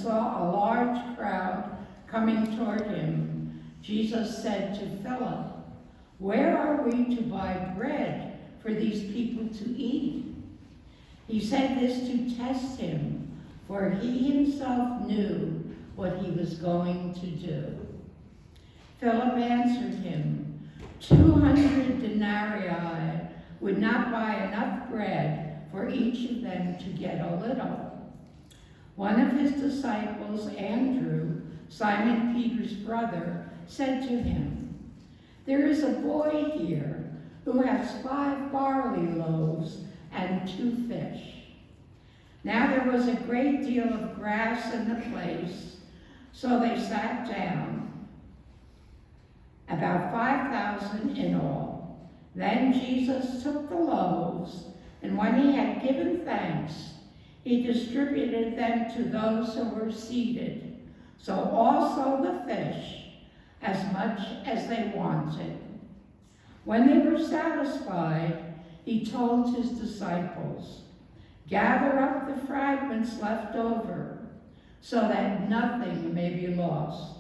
saw a large crowd coming toward him, Jesus said to Philip, "Where are we to buy bread for these people to eat?" He said this to test him, for he himself knew what he was going to do. Philip answered him, 200 denarii would not buy enough bread for each of them to get a little. One of his disciples, Andrew, Simon Peter's brother, said to him, "There is a boy here who has 5 barley loaves and 2 fish." Now there was a great deal of grass in the place, so they sat down, about 5,000 in all. Then Jesus took the loaves, and when he had given thanks, he distributed them to those who were seated, so also the fish, as much as they wanted. When they were satisfied, he told his disciples, "Gather up the fragments left over, so that nothing may be lost."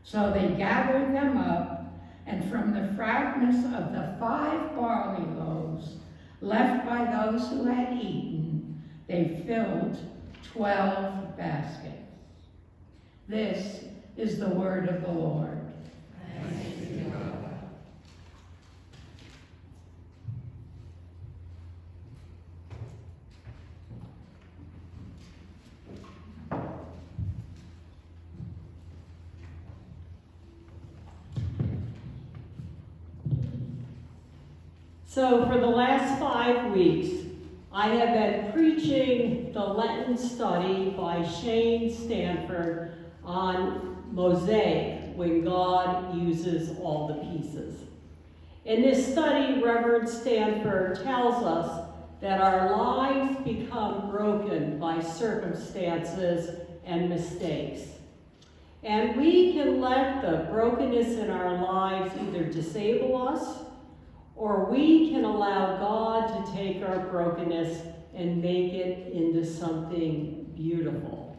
So they gathered them up, and from the fragments of the 5 barley loaves left by those who had eaten, they filled 12 baskets. This is the word of the Lord. Thanks be to God. So for the last 5 weeks, I have been preaching the Lenten study by Stanford on Mosaic, when God uses all the pieces. In this study, Reverend Stanford tells us that our lives become broken by circumstances and mistakes. And we can let the brokenness in our lives either disable us, or we can allow God to take our brokenness and make it into something beautiful.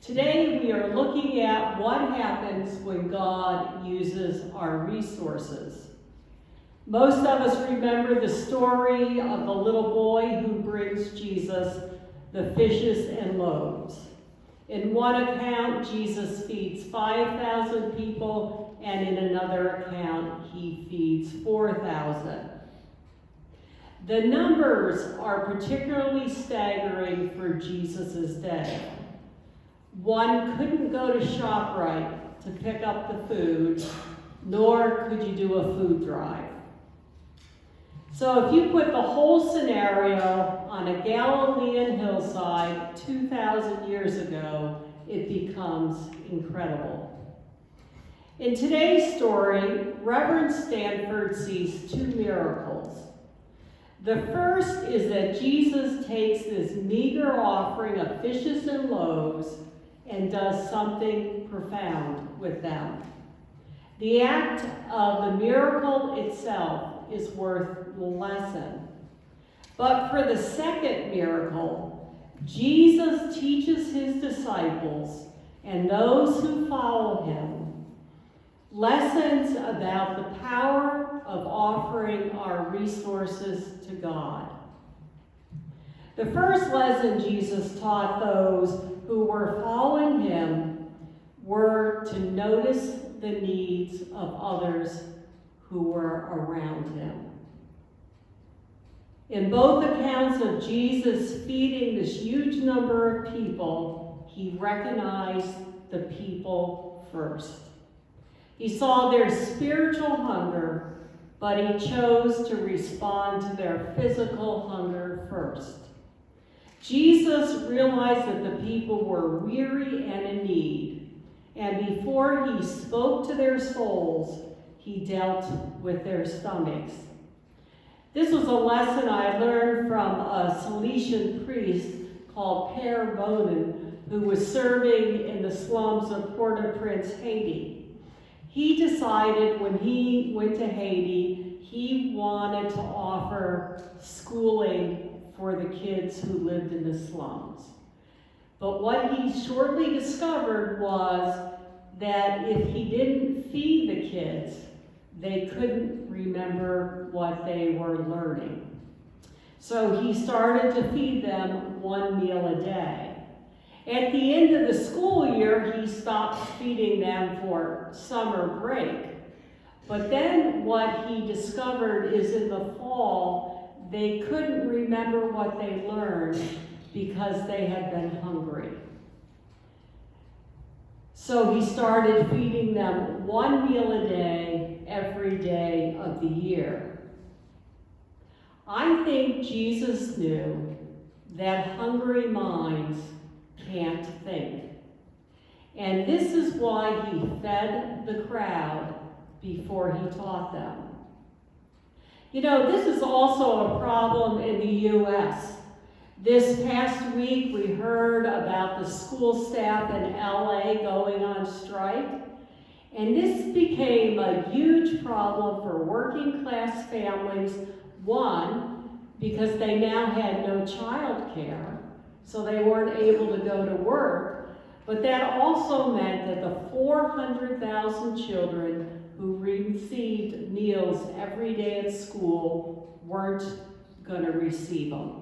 Today we are looking at what happens when God uses our resources. Most of us remember the story of the little boy who brings Jesus the fishes and loaves. In one account, Jesus feeds 5,000 people, and in another account, he feeds 4,000. The numbers are particularly staggering for Jesus' day. One couldn't go to ShopRite to pick up the food, nor could you do a food drive. So if you put the whole scenario on a Galilean hillside 2,000 years ago, it becomes incredible. In today's story, Reverend Stanford sees 2 miracles. The first is that Jesus takes this meager offering of fishes and loaves and does something profound with them. The act of the miracle itself is worth the lesson. But for the second miracle, Jesus teaches his disciples and those who follow him lessons about the power of offering our resources to God. The first lesson Jesus taught those who were following him were to notice the needs of others who were around him. In both accounts of Jesus feeding this huge number of people, he recognized the people first. He saw their spiritual hunger, but he chose to respond to their physical hunger first. Jesus realized that the people were weary and in need, and before he spoke to their souls, he dealt with their stomachs. This was a lesson I learned from a Salesian priest called Père Bonin, who was serving in the slums of Port-au-Prince, Haiti. He decided when he went to Haiti, he wanted to offer schooling for the kids who lived in the slums. But what he shortly discovered was that if he didn't feed the kids, they couldn't remember what they were learning. So he started to feed them one meal a day. At the end of the school year, he stopped feeding them for summer break. But then what he discovered is in the fall, they couldn't remember what they learned because they had been hungry. So he started feeding them one meal a day, every day of the year. I think Jesus knew that hungry minds can't think. And this is why he fed the crowd before he taught them. You know, this is also a problem in the U.S. This past week, we heard about the school staff in LA going on strike, and this became a huge problem for working class families. One, because they now had no child care, so they weren't able to go to work, but that also meant that the 400,000 children who received meals every day at school weren't going to receive them.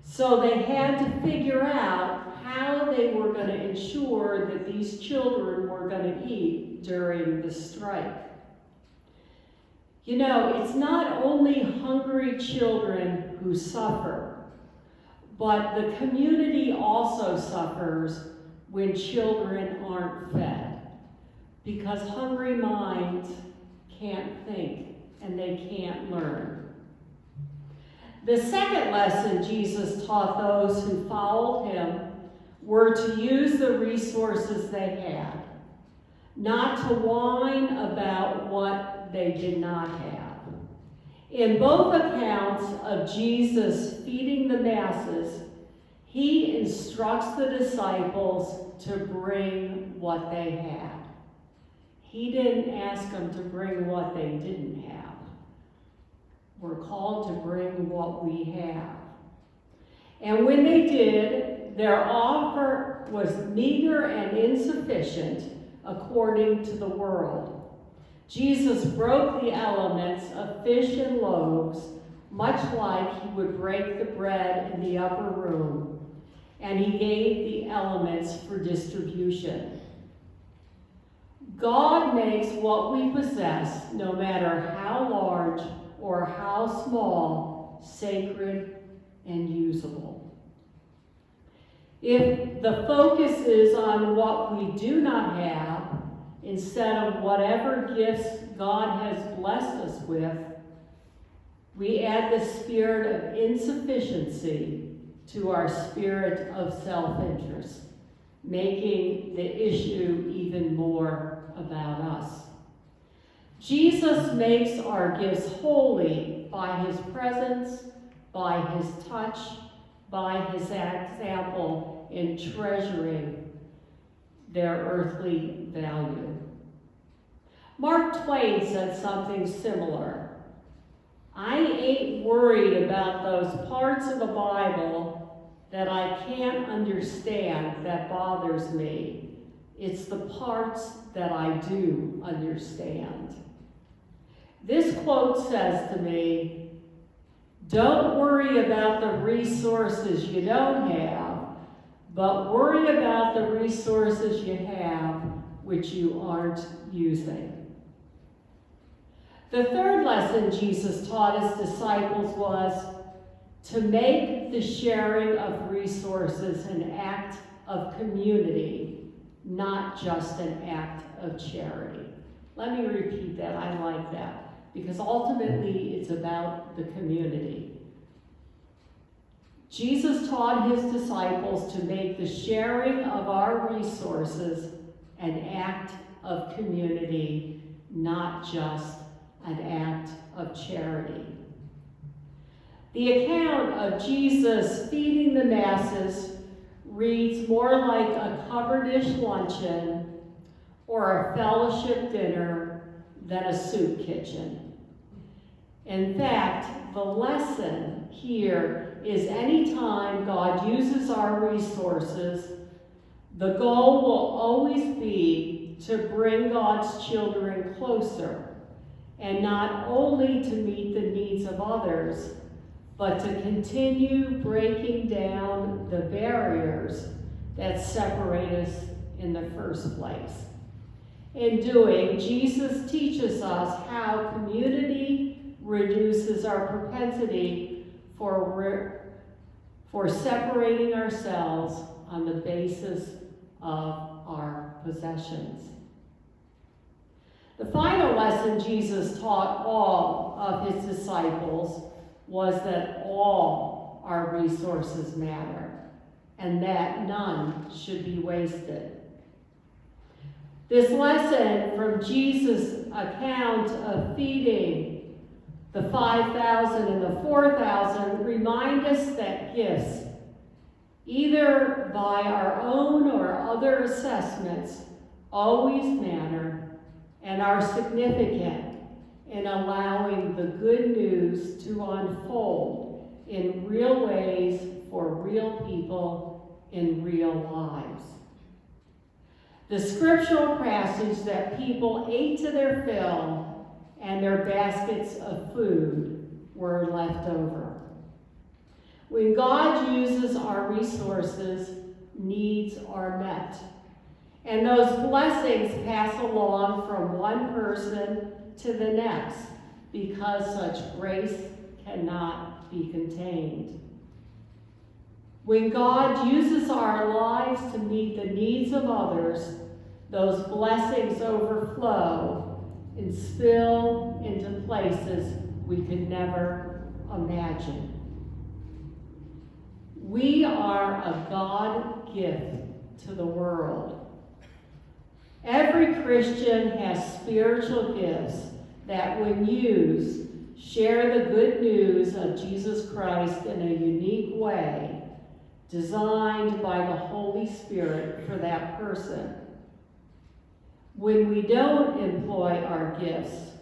So they had to figure out how they were going to ensure that these children were going to eat during the strike. You know, it's not only hungry children who suffer, but the community also suffers when children aren't fed, because hungry minds can't think and they can't learn. The second lesson Jesus taught those who followed him were to use the resources they had, not to whine about what they did not have. In both accounts of Jesus feeding the masses, he instructs the disciples to bring what they had. He didn't ask them to bring what they didn't have. We're called to bring what we have. And when they did, their offer was meager and insufficient according to the world. Jesus broke the elements of fish and loaves, much like he would break the bread in the upper room, and he gave the elements for distribution. God makes what we possess, no matter how large or how small, sacred and usable. If the focus is on what we do not have, instead of whatever gifts God has blessed us with, we add the spirit of insufficiency to our spirit of self-interest, making the issue even more about us. Jesus makes our gifts holy by his presence, by his touch, by his example in treasuring their earthly value. Mark Twain said something similar. I ain't worried about those parts of the Bible that I can't understand that bothers me. It's the parts that I do understand. This quote says to me, don't worry about the resources you don't have, but worry about the resources you have which you aren't using. The third lesson Jesus taught his disciples was to make the sharing of resources an act of community, not just an act of charity. Let me repeat that. I like that. Because ultimately it's about the community. Jesus taught his disciples to make the sharing of our resources an act of community, not just an act of charity. The account of Jesus feeding the masses reads more like a cover-dish luncheon or a fellowship dinner than a soup kitchen. In fact, the lesson here is anytime God uses our resources, the goal will always be to bring God's children closer, and not only to meet the needs of others, but to continue breaking down the barriers that separate us in the first place. In doing, Jesus teaches us how community reduces our propensity for separating ourselves on the basis of our possessions. The final lesson Jesus taught all of his disciples was that all our resources matter, and that none should be wasted. This lesson from Jesus' account of feeding the 5,000 and the 4,000 remind us that gifts, either by our own or other assessments, always matter and are significant in allowing the good news to unfold in real ways for real people in real lives. The scriptural passage that people ate to their fill and their baskets of food were left over. When God uses our resources, needs are met. And those blessings pass along from one person to the next, because such grace cannot be contained. When God uses our lives to meet the needs of others, those blessings overflow and spill into places we could never imagine. We are a God gift to the world. Every Christian has spiritual gifts that, when used, share the good news of Jesus Christ in a unique way, designed by the Holy Spirit for that person. When we don't employ our gifts,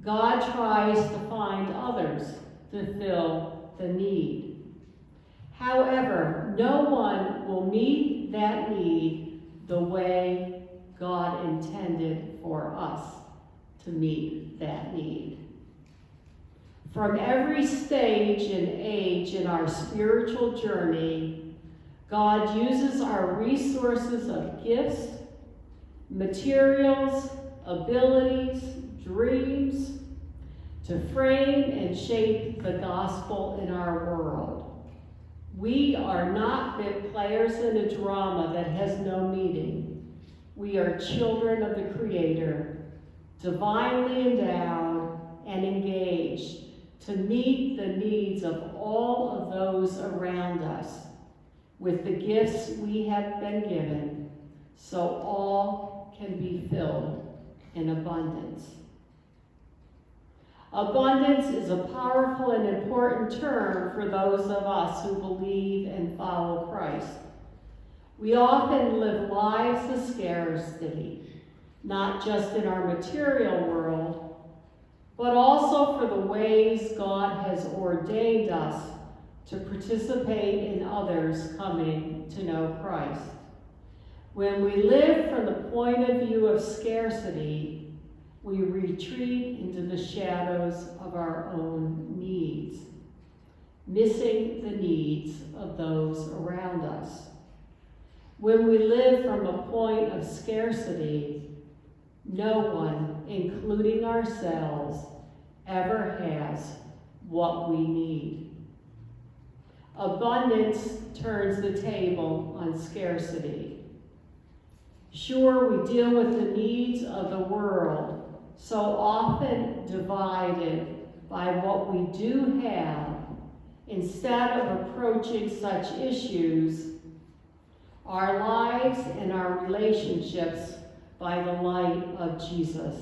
God tries to find others to fill the need. However, no one will meet that need the way God intended for us to meet that need. From every stage and age in our spiritual journey, God uses our resources of gifts, materials, abilities, dreams to frame and shape the gospel in our world. We are not bit players in a drama that has no meaning. We are children of the Creator, divinely endowed and engaged to meet the needs of all of those around us with the gifts we have been given, so all can be filled in abundance. Abundance is a powerful and important term for those of us who believe and follow Christ. We often live lives of scarcity, not just in our material world, but also for the ways God has ordained us to participate in others coming to know Christ. When we live from the point of view of scarcity, we retreat into the shadows of our own needs, missing the needs of those around us. When we live from a point of scarcity, no one, including ourselves, ever has what we need. Abundance turns the table on scarcity. Sure, we deal with the needs of the world, so often divided by what we do have, instead of approaching such issues, our lives and our relationships by the light of Jesus.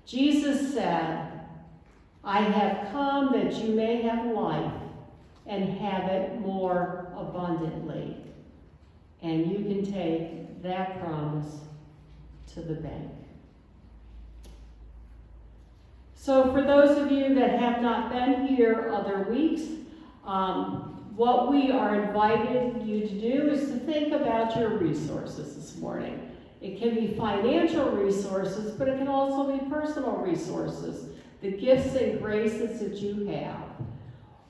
Jesus said, "I have come that you may have life and have it more abundantly." And you can take that promise to the bank. So for those of you that have not been here other weeks, What we are inviting you to do is to think about your resources this morning. It can be financial resources, but it can also be personal resources, the gifts and graces that you have,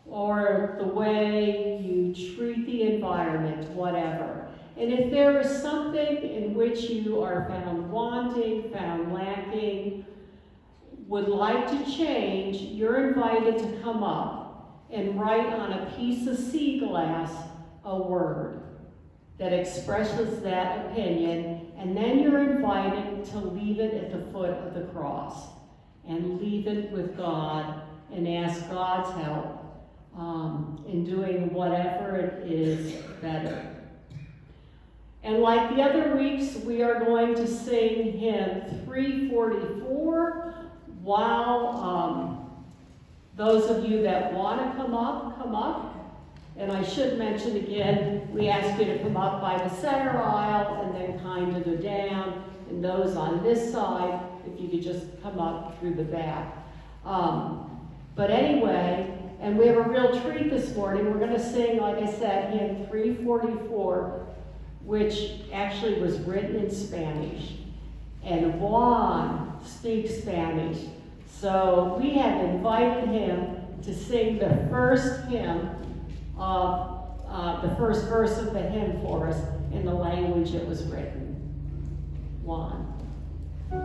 or the way you treat the environment, whatever. And if there is something in which you are found wanting, found lacking, would like to change, you're invited to come up and write on a piece of sea glass a word that expresses that opinion, and then you're invited to leave it at the foot of the cross and leave it with God and ask God's help in doing whatever it is better. And like the other weeks, we are going to sing hymn 344 while those of you that want to come up. And I should mention again, we ask you to come up by the center aisle and then kind of go down. And those on this side, if you could just come up through the back. But anyway, and we have a real treat this morning. We're going to sing, like I said, hymn 344, which actually was written in Spanish. And Juan speaks Spanish. So we have invited him to sing the first hymn of the first verse of the hymn for us in the language it was written. Juan.